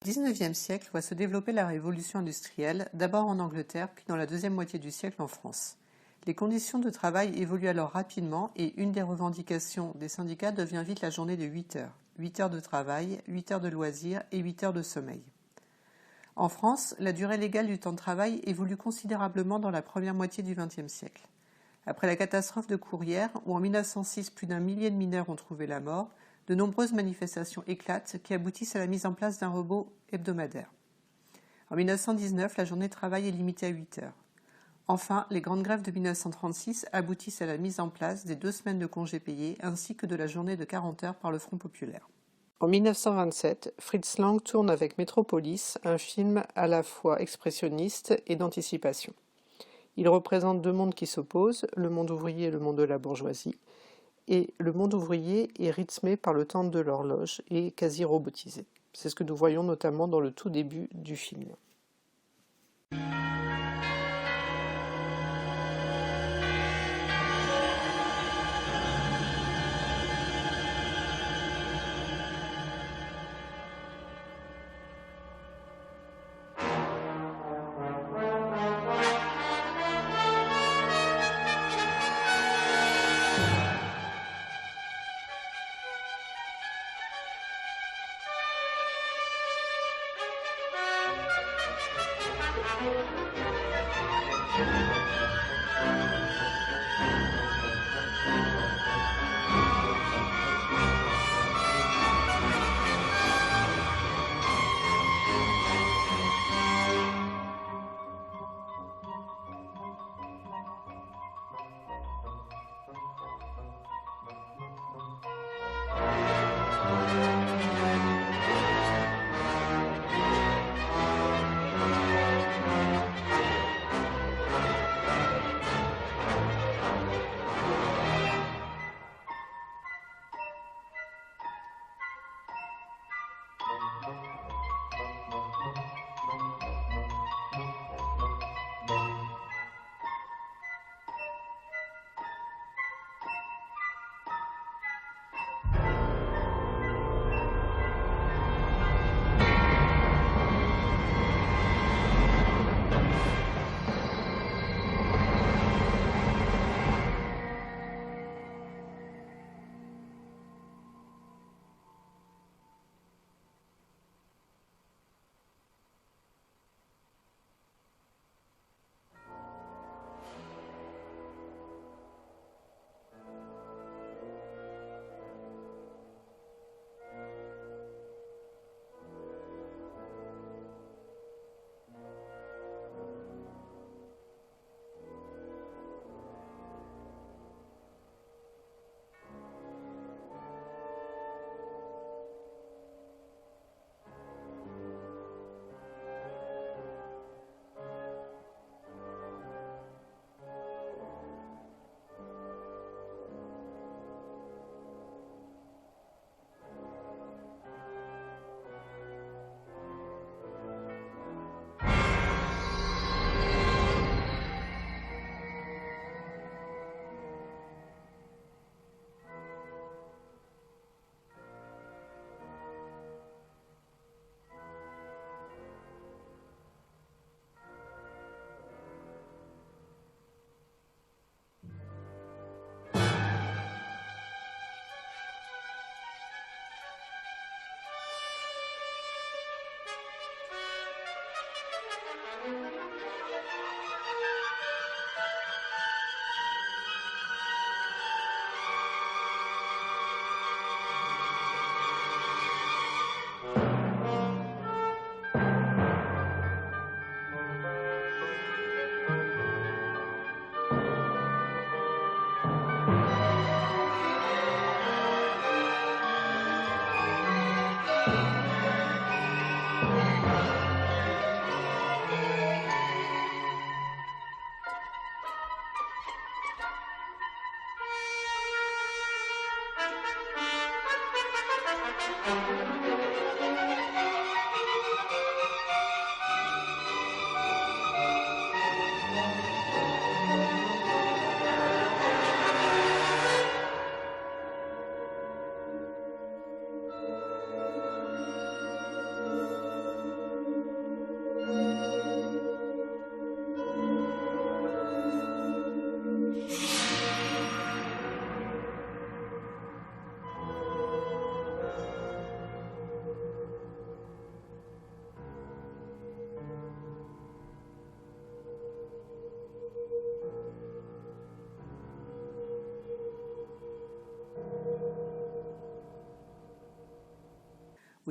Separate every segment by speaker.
Speaker 1: Le XIXe siècle voit se développer la révolution industrielle, d'abord en Angleterre, puis dans la deuxième moitié du siècle en France. Les conditions de travail évoluent alors rapidement et une des revendications des syndicats devient vite la journée de 8 heures. 8 heures de travail, 8 heures de loisirs et 8 heures de sommeil. En France, la durée légale du temps de travail évolue considérablement dans la première moitié du XXe siècle. Après la catastrophe de Courrières, où en 1906 plus d'1 millier de mineurs ont trouvé la mort, de nombreuses manifestations éclatent qui aboutissent à la mise en place d'un repos hebdomadaire. En 1919, la journée de travail est limitée à 8 heures. Enfin, les grandes grèves de 1936 aboutissent à la mise en place des 2 semaines de congés payés ainsi que de la journée de 40 heures par le Front populaire. En 1927, Fritz Lang tourne avec Métropolis, un film à la fois expressionniste et d'anticipation. Il représente 2 mondes qui s'opposent, le monde ouvrier et le monde de la bourgeoisie, et le monde ouvrier est rythmé par le temps de l'horloge et quasi robotisé. C'est ce que nous voyons notamment dans le tout début du film.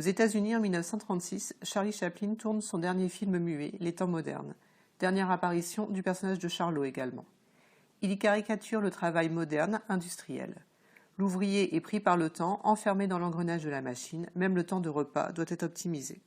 Speaker 1: Aux États-Unis, en 1936, Charlie Chaplin tourne son dernier film muet, Les Temps modernes, dernière apparition du personnage de Charlot également. Il y caricature le travail moderne, industriel. L'ouvrier est pris par le temps, enfermé dans l'engrenage de la machine, même le temps de repas doit être optimisé.